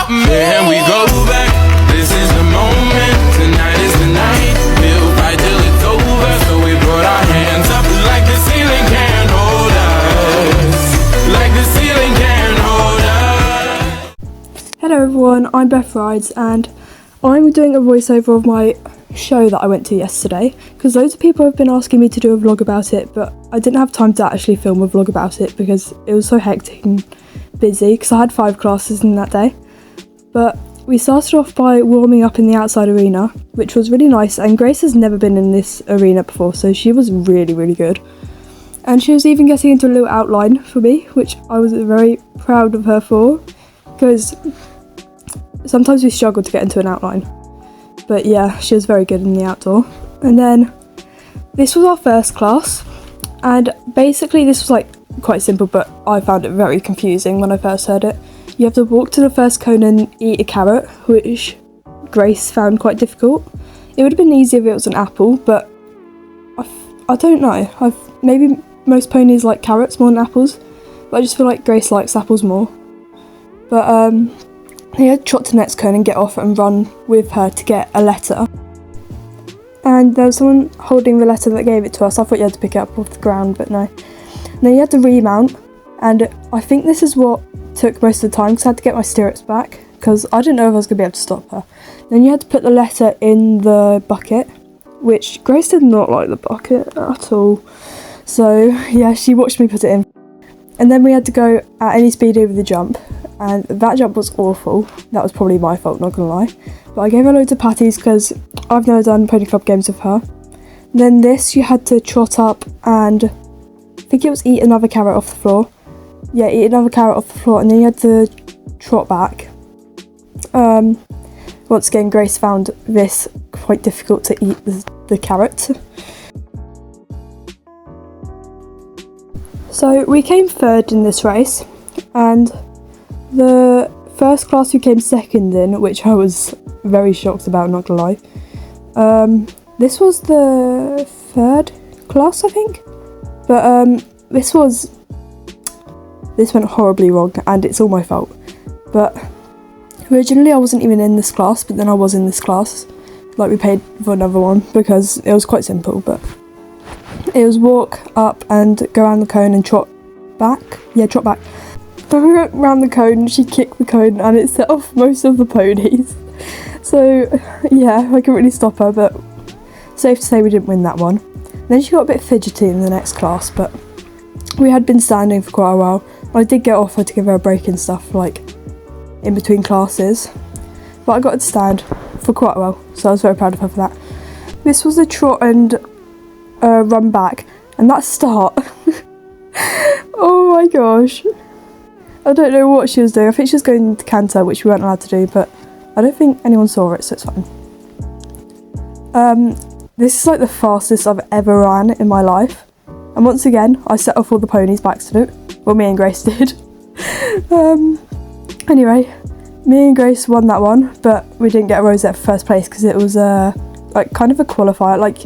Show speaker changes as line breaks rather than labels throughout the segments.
Then we go back. This is the moment. Tonight is the night. We'll fight till it's over. So we put our hands up like the ceiling can't hold us. Like the ceiling can't hold us.
Hello everyone, I'm Bethrides and I'm doing a voiceover of my show that I went to yesterday because loads of people have been asking me to do a vlog about it, but I didn't have time to actually film a vlog about it because it was so hectic and busy because I had 5 classes in that day. But we started off by warming up in the outside arena, which was really nice, and Grace has never been in this arena before, so she was really good. And she was even getting into a little outline for me, which I was very proud of her for, because sometimes we struggle to get into an outline. But yeah, she was very good in the outdoor. And then this was our first class, and basically this was like quite simple, but I found it very confusing when I first heard it. You have to walk to the first cone and eat a carrot, which Grace found quite difficult. It would have been easier if it was an apple, but I don't know. Maybe most ponies like carrots more than apples, but I just feel like Grace likes apples more. But he had to trot to the next cone and get off and run with her to get a letter. And there was someone holding the letter that gave it to us. I thought you had to pick it up off the ground, but no. And then you had to remount, and I think this is what took most of the time because I had to get my stirrups back because I didn't know if I was going to be able to stop her. Then you had to put the letter in the bucket, which Grace did not like the bucket at all. So yeah, she watched me put it in. And then we had to go at any speed over the jump, and that jump was awful. That was probably my fault, not gonna lie. But I gave her loads of patties because I've never done pony club games with her. And then this, you had to trot up and I think it was eat another carrot off the floor. Yeah, eat another carrot off the floor, and then you had to trot back. Once again, Grace found this quite difficult to eat the carrot. So we came third in this race, and the first class we came second in, which I was very shocked about, not gonna lie. This was the third class, I think, but this went horribly wrong, and it's all my fault. But originally I wasn't even in this class, but then I was in this class. Like, we paid for another one because it was quite simple, but it was walk up and go around the cone and trot back. Yeah, trot back. But we went round the cone, she kicked the cone, and it set off most of the ponies. So yeah, I couldn't really stop her, but safe to say we didn't win that one. Then she got a bit fidgety in the next class, but we had been standing for quite a while. I did get off her to give her a break and stuff, like in between classes, but I got her to stand for quite a while, so I was very proud of her for that. This was a trot and run back, and that start, oh my gosh, I don't know what she was doing. I think she was going to canter, which we weren't allowed to do, but I don't think anyone saw it, so it's fine. This is like the fastest I've ever ran in my life, and once again I set off all the ponies by accident. Well, me and Grace did. Anyway, me and Grace won that one, but we didn't get a rosette for first place because it was like kind of a qualifier. Like,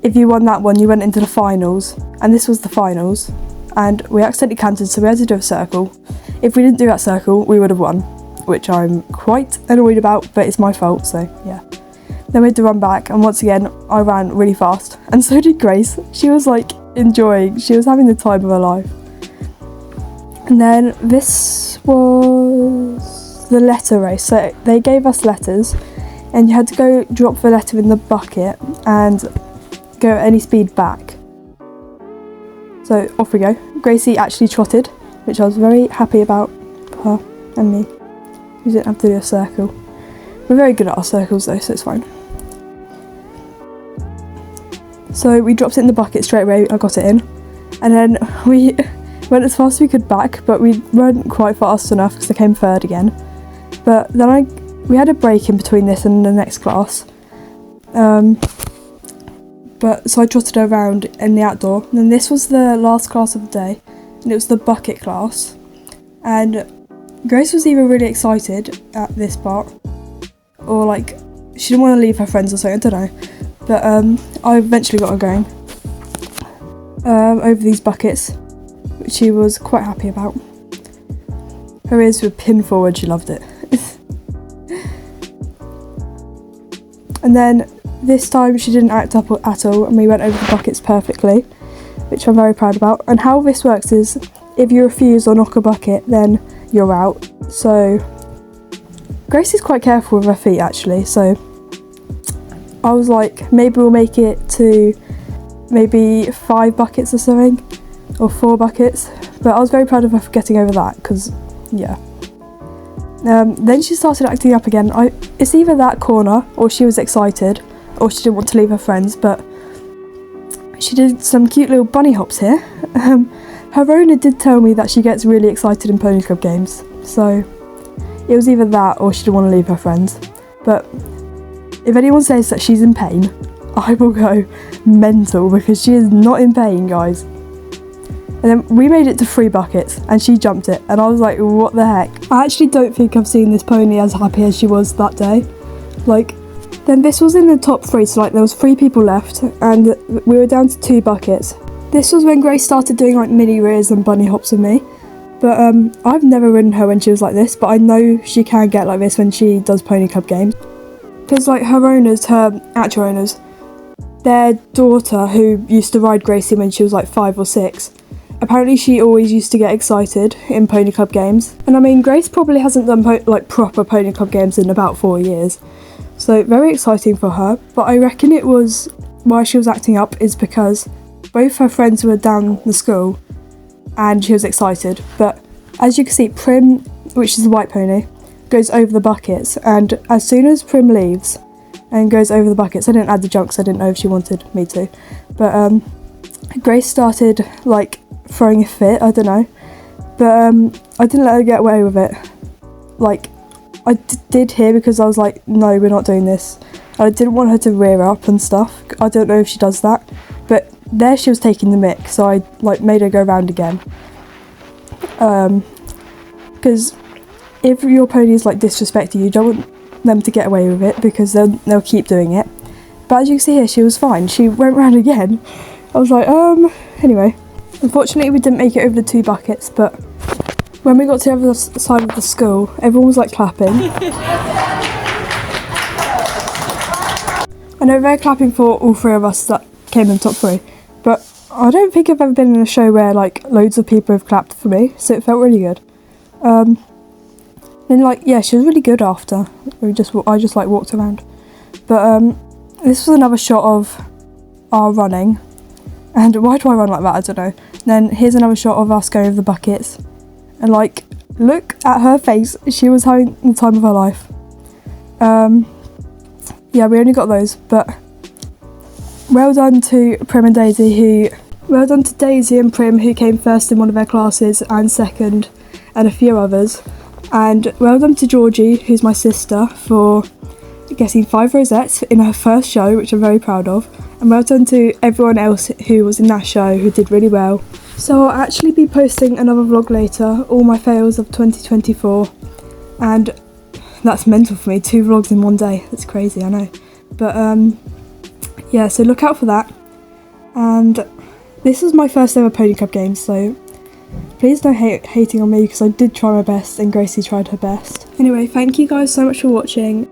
if you won that one, you went into the finals, and this was the finals, and we accidentally cantered, so we had to do a circle. If we didn't do that circle, we would have won, which I'm quite annoyed about, but it's my fault, so yeah. Then we had to run back, and once again I ran really fast, and so did Grace. She was like enjoying, she was having the time of her life. And then this was the letter race. So they gave us letters, and you had to go drop the letter in the bucket and go at any speed back. So off we go. Gracie actually trotted, which I was very happy about her and me. We didn't have to do a circle. We're very good at our circles though, so it's fine. So we dropped it in the bucket straight away. I got it in, and then we went as fast as we could back, but we weren't quite fast enough because I came third again. But then we had a break in between this and the next class. But so I trotted around in the outdoor, and then this was the last class of the day, and it was the bucket class. And Grace was either really excited at this part, or like she didn't want to leave her friends or something, I don't know. But I eventually got her going over these buckets, which she was quite happy about. Her ears were pinned forward, she loved it. And then this time she didn't act up at all, and we went over the buckets perfectly, which I'm very proud about. And how this works is, if you refuse or knock a bucket, then you're out. So Grace is quite careful with her feet actually, so I was like, maybe we'll make it to maybe 5 buckets or something, or 4 buckets. But I was very proud of her for getting over that, because yeah. Then she started acting up again. It's either that corner, or she was excited, or she didn't want to leave her friends, but she did some cute little bunny hops here. Her owner did tell me that she gets really excited in pony club games, so it was either that or she didn't want to leave her friends. But if anyone says that she's in pain, I will go mental, because she is not in pain, guys. And then we made it to 3 buckets and she jumped it, and I was like, what the heck? I actually don't think I've seen this pony as happy as she was that day. Like, then this was in the top 3, so like there was 3 people left and we were down to 2 buckets. This was when Grace started doing like mini rears and bunny hops with me. But I've never ridden her when she was like this, but I know she can get like this when she does pony club games. Because like her owners, her actual owners, their daughter who used to ride Gracie when she was like 5 or 6, apparently she always used to get excited in pony club games. And I mean, Grace probably hasn't done like proper pony club games in about 4 years. So very exciting for her. But I reckon it was why she was acting up is because both her friends were down the school and she was excited. But as you can see, Prim, which is the white pony, goes over the buckets, and as soon as Prim leaves and goes over the buckets, I didn't add the jump because I didn't know if she wanted me to, but Grace started like throwing a fit, I don't know, but I didn't let her get away with it. Like, I did hear, because I was like, no, we're not doing this. I didn't want her to rear up and stuff. I don't know if she does that, but there she was taking the mick, so I like made her go round again. Because if your pony is like disrespecting you, don't want them to get away with it, because they'll keep doing it. But as you can see here, she was fine. She went round again. I was like, anyway. Unfortunately, we didn't make it over the 2 buckets, but when we got to the other side of the school, everyone was like clapping. I know they're clapping for all 3 of us that came in top 3, but I don't think I've ever been in a show where like loads of people have clapped for me, so it felt really good. And like, yeah, she was really good after. I just like walked around. But this was another shot of our running. And why do I run like that? I don't know. Then here's another shot of us going over the buckets. And like, look at her face. She was having the time of her life. Yeah, we only got those, but well done to Prim and Daisy and Prim, who came first in one of their classes and second, and a few others. And well done to Georgie, who's my sister, for getting 5 rosettes in her first show, which I'm very proud of. And well done to everyone else who was in that show who did really well. So I'll actually be posting another vlog later, all my fails of 2024. And that's mental for me, 2 vlogs in one day. That's crazy, I know. But yeah, so look out for that. And this was my first ever pony club game, so please don't hating on me, because I did try my best and Gracie tried her best. Anyway, thank you guys so much for watching.